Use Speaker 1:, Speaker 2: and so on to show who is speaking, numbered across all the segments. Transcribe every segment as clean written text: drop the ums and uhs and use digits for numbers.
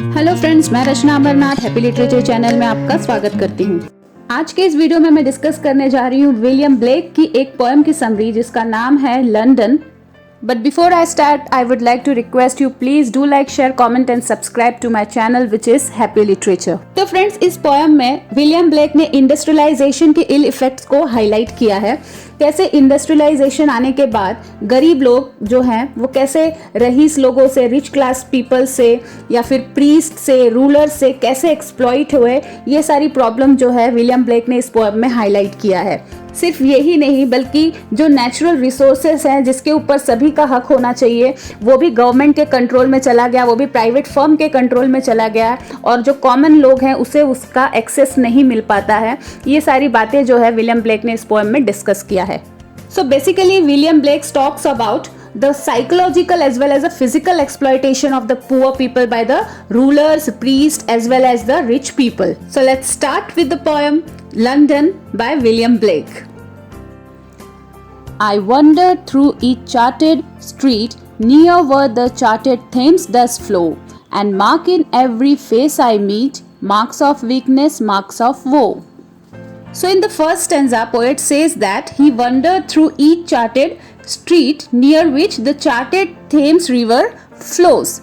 Speaker 1: Hello friends, मैं रचना Amarnath happy literature channel में आपका स्वागत करती हूँ। आज के इस वीडियो में मैं डिस्कस करने जा रही हूँ विलियम ब्लेक की एक पोएम की समरी जिसका नाम है London. But before I start, I would like to request you please do like, share, comment and subscribe to my channel which is Happy Literature। तो फ्रेंड्स, इस पोएम में William Blake ने industrialisation के इल effects को highlight किया है। कैसे industrialisation आने के बाद गरीब लोग जो हैं वो कैसे रईस लोगों से, रिच क्लास पीपल से या फिर प्रीस्ट से, रूलर से कैसे एक्सप्लॉइट हुए, ये सारी प्रॉब्लम जो है विलियम ब्लेक ने इस पोएम में हाईलाइट किया है। सिर्फ यही नहीं बल्कि जो नेचुरल रिसोर्सेस हैं जिसके ऊपर सभी का हक होना चाहिए वो भी गवर्नमेंट के कंट्रोल में चला गया, वो भी प्राइवेट फर्म के कंट्रोल में चला गया और जो कॉमन लोग हैं उसे उसका एक्सेस नहीं मिल पाता है। ये सारी बातें जो है विलियम ब्लेक ने इस पोएम में डिस्कस किया है। So basically William Blake talks about the psychological as well as the physical exploitation of the poor people by the rulers, priests as well as the rich people. So let's start with the poem London by William Blake. I wandered through each charted street near where the charted Thames does flow, and mark in every face I meet marks of weakness, marks of woe. So in the first stanza, poet says that he wandered through each charted street near which the charted Thames river flows.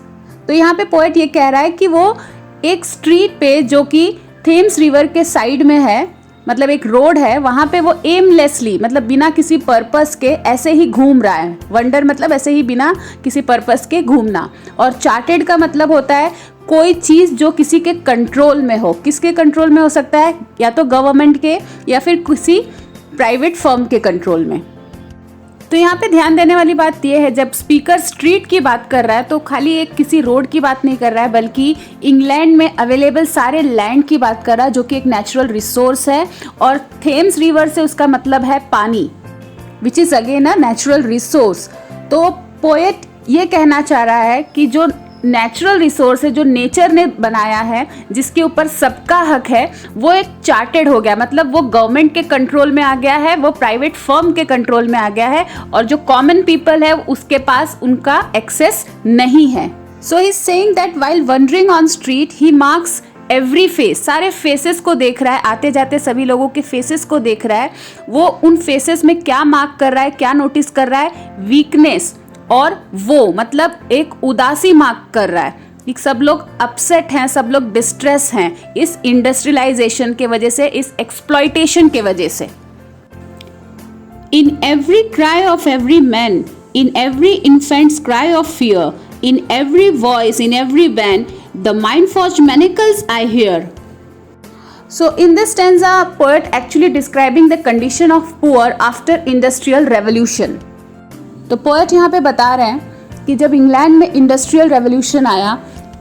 Speaker 1: तो यहाँ पे poet ये कह रहा है कि वो एक स्ट्रीट पे जो कि थेम्स रिवर के साइड में है, मतलब एक रोड है, वहाँ पे वो एमलेसली मतलब बिना किसी पर्पस के ऐसे ही घूम रहा है। वंडर मतलब ऐसे ही बिना किसी पर्पस के घूमना, और चार्टेड का मतलब होता है कोई चीज़ जो किसी के कंट्रोल में हो। किसके कंट्रोल में हो सकता है? या तो गवर्नमेंट के या फिर किसी प्राइवेट फर्म के कंट्रोल में। तो यहाँ पे ध्यान देने वाली बात यह है, जब स्पीकर स्ट्रीट की बात कर रहा है तो खाली एक किसी रोड की बात नहीं कर रहा है बल्कि इंग्लैंड में अवेलेबल सारे लैंड की बात कर रहा है जो कि एक नेचुरल रिसोर्स है, और थेम्स रिवर से उसका मतलब है पानी, which is again a natural resource. तो पोएट ये कहना चाह रहा है कि जो नेचुरल रिसोर्स है, जो नेचर ने बनाया है, जिसके ऊपर सबका हक है, वो एक चार्टेड हो गया, मतलब वो गवर्नमेंट के कंट्रोल में आ गया है, वो प्राइवेट फर्म के कंट्रोल में आ गया है, और जो कॉमन पीपल है उसके पास उनका एक्सेस नहीं है। So he is saying that while wandering on street he marks every face, सारे फेसेस को देख रहा है, आते जाते सभी लोगों के फेसेस को देख रहा है। वो उन फेसेस में क्या मार्क कर रहा है, क्या नोटिस कर रहा है? वीकनेस और वो मतलब एक उदासी मार्क कर रहा है कि सब लोग अपसेट हैं, सब लोग डिस्ट्रेस हैं इस इंडस्ट्रियलाइजेशन के वजह से, इस एक्सप्लॉइटेशन के वजह से। In every cry of every man, in every infant's cry of fear, in every voice, in every ban, the mind forged manacles I hear. So in this stanza, poet actually describing the condition of poor after industrial revolution. तो poet यहाँ पे बता रहे हैं कि जब England में industrial revolution आया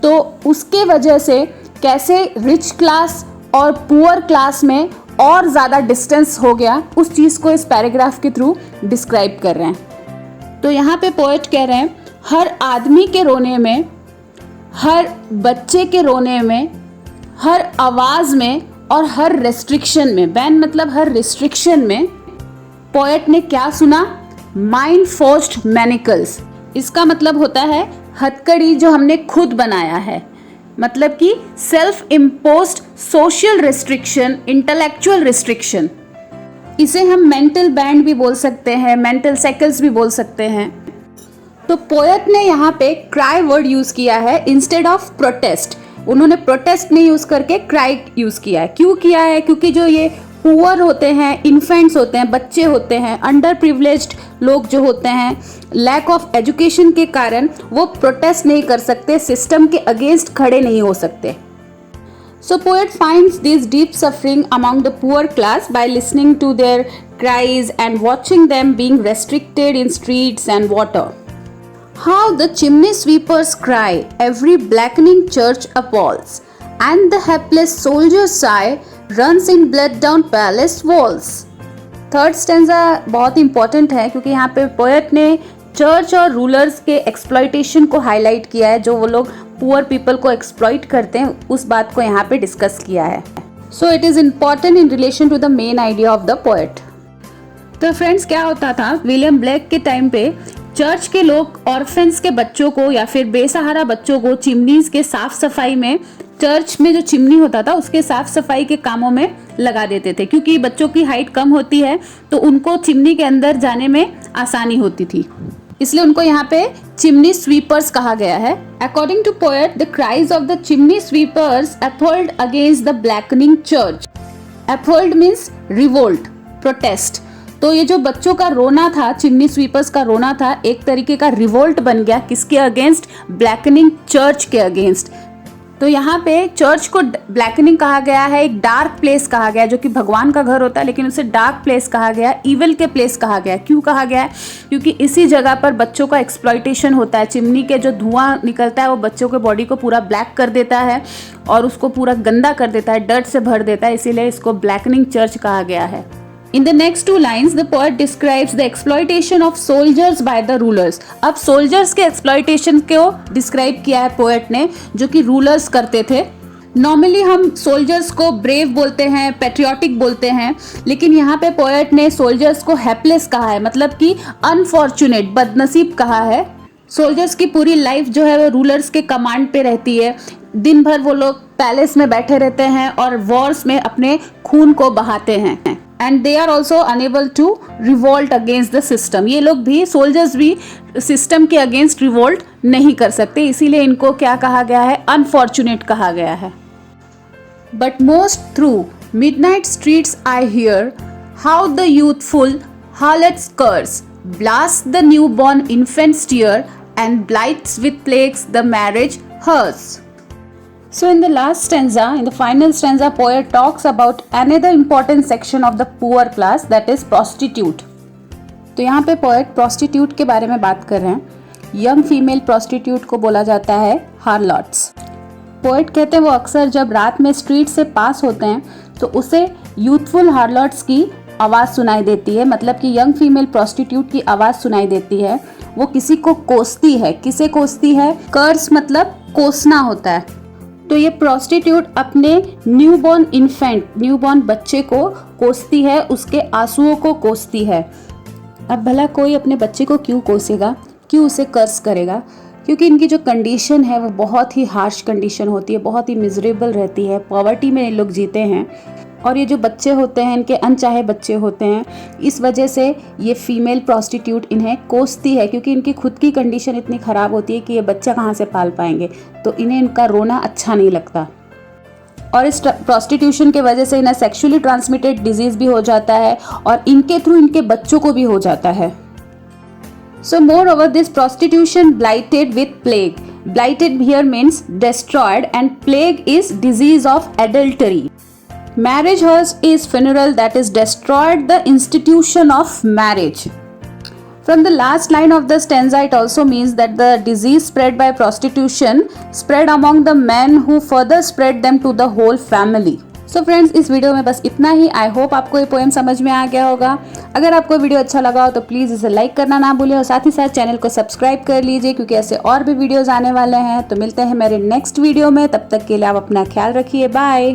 Speaker 1: तो उसके वजह से कैसे रिच क्लास और पुअर क्लास में और ज़्यादा डिस्टेंस हो गया, उस चीज़ को इस पैराग्राफ के थ्रू डिस्क्राइब कर रहे हैं। तो यहाँ पे पोएट कह रहे हैं हर आदमी के रोने में, हर बच्चे के रोने में, हर आवाज़ में और हर रेस्ट्रिक्शन में, बैन मतलब हर रिस्ट्रिक्शन में, पोएट ने क्या सुना? Mind forged manacles. इसका मतलब होता है हथकड़ी जो हमने खुद बनाया है, मतलब कि self imposed social restriction, intellectual restriction. इसे हम मेंटल बैंड भी बोल सकते हैं, मेंटल सेकल्स भी बोल सकते हैं। तो पोएट ने यहाँ पे क्राई वर्ड यूज किया है इंस्टेड ऑफ प्रोटेस्ट। उन्होंने प्रोटेस्ट नहीं यूज करके क्राई यूज किया है। क्यों किया है? क्योंकि जो ये पुअर होते हैं, इन्फेंट्स होते हैं, बच्चे होते हैं, अंडर प्रिविलेज्ड लोग जो होते हैं, लैक ऑफ एजुकेशन के कारण वो प्रोटेस्ट नहीं कर सकते, सिस्टम के अगेंस्ट खड़े नहीं हो सकते। So poet finds this deep suffering among the poor class by listening to their cries and watching them being restricted in streets and water. How the chimney sweepers cry, every blackening church appalls, and the helpless soldier sigh runs in blood down palace walls. Third stanza बहुत important है क्योंकि यहाँ पे poet ने church और rulers के exploitation को highlight किया है, जो वो लोग पुअर पीपल को एक्सप्लॉइट करते हैं, उस बात को यहाँ पे डिस्कस किया है। So it is important in relation to the main idea of the poet. तो फ्रेंड्स, क्या होता था विलियम ब्लेक के टाइम पे चर्च के लोग ऑर्फेंस के बच्चों को या फिर बेसहारा बच्चों को चिमनीज के साफ सफाई में, चर्च में जो चिमनी होता था उसके साफ सफाई के कामों में लगा देते थे, क्योंकि बच्चों की हाइट कम होती है तो उनको चिमनी के अंदर जाने में आसानी होती थी, इसलिए उनको यहाँ पे चिमनी स्वीपर्स कहा गया है। According to poet, the cries of the chimney sweepers uphold against the blackening church. Uphold means revolt, protest. तो ये जो बच्चों का रोना था, चिमनी स्वीपर्स का रोना था, एक तरीके का रिवोल्ट बन गया। किसके अगेंस्ट? ब्लैकनिंग चर्च के अगेंस्ट। तो यहाँ पे चर्च को ब्लैकनिंग कहा गया है, एक डार्क प्लेस कहा गया, जो कि भगवान का घर होता है लेकिन उसे डार्क प्लेस कहा गया, इविल के प्लेस कहा गया। क्यों कहा गया है? क्योंकि इसी जगह पर बच्चों का एक्सप्लॉइटेशन होता है। चिमनी के जो धुआं निकलता है वो बच्चों के बॉडी को पूरा ब्लैक कर देता है और उसको पूरा गंदा कर देता है, डर्ट से भर देता है, इसीलिए इसको ब्लैकनिंग चर्च कहा गया है। In the next two lines, the poet describes the exploitation of soldiers by the rulers. अब soldiers के exploitation को describe किया है poet ने, जो कि rulers करते थे। नॉर्मली हम सोल्जर्स को ब्रेव बोलते हैं, पेट्रियोटिक बोलते हैं, लेकिन यहाँ पे पोएट ने सोल्जर्स को हेल्पलेस कहा है, मतलब कि अनफॉर्चुनेट, बदनसीब कहा है। सोल्जर्स की पूरी लाइफ जो है वो रूलर्स के कमांड पे रहती है। दिन भर वो लोग पैलेस में बैठे रहते हैं और वॉर्स में अपने खून को बहाते हैं, and they are also unable to revolt against the system. ये लोग भी, सोल्जर्स भी सिस्टम के अगेंस्ट रिवोल्ट नहीं कर सकते, इसीलिए इनको क्या कहा गया है? अनफॉर्चुनेट कहा गया है। But most through midnight streets I hear how the youthful harlots curse, blast the newborn infant's tear, and blights with plagues the marriage hearse. So in the last stanza, in the final stanza, poet talks about another important section of the poor class, that is prostitute. तो यहाँ पे poet prostitute के बारे में बात कर रहे हैं। यंग फीमेल prostitute को बोला जाता है harlots. पोएट कहते हैं वो अक्सर जब रात में स्ट्रीट से पास होते हैं तो उसे यूथफुल हार्लॉट्स की आवाज़ सुनाई देती है, मतलब कि यंग फीमेल प्रोस्टिट्यूट की आवाज़ सुनाई देती है। वो किसी को कोसती है। किसे कोसती है? कर्स मतलब कोसना होता है। तो ये प्रोस्टिट्यूट अपने न्यूबॉर्न इन्फेंट, न्यूबॉर्न बच्चे को कोसती है, उसके आंसुओं को कोसती है। अब भला कोई अपने बच्चे को क्यों कोसेगा, क्यों उसे कर्स करेगा? क्योंकि इनकी जो कंडीशन है वो बहुत ही हार्श कंडीशन होती है, बहुत ही मिजरेबल रहती है। पॉवर्टी में ये लोग जीते हैं और ये जो बच्चे होते हैं इनके अनचाहे बच्चे होते हैं। इस वजह से ये फीमेल प्रोस्टिट्यूट इन्हें कोसती है, क्योंकि इनकी खुद की कंडीशन इतनी ख़राब होती है कि ये बच्चा कहाँ से पाल पाएंगे, तो इन्हें इनका रोना अच्छा नहीं लगता। और इस प्रोस्टिट्यूशन के वजह से इन्हें सेक्सुअली ट्रांसमिटेड डिजीज़ भी हो जाता है और इनके थ्रू इनके बच्चों को भी हो जाता है। So moreover, this prostitution blighted with plague. Blighted here means destroyed, and plague is disease of adultery. Marriage hearse is funeral that is destroyed the institution of marriage. From the last line of the stanza, it also means that the disease spread by prostitution spread among the men who further spread them to the whole family. So friends, इस video में बस इतना ही। I hope आपको ये poem समझ में आ गया होगा। अगर आपको वीडियो अच्छा लगा हो तो प्लीज़ इसे लाइक करना ना भूलें और साथ ही साथ चैनल को सब्सक्राइब कर लीजिए, क्योंकि ऐसे और भी वीडियोस आने वाले हैं। तो मिलते हैं मेरे नेक्स्ट वीडियो में, तब तक के लिए आप अपना ख्याल रखिए। बाय।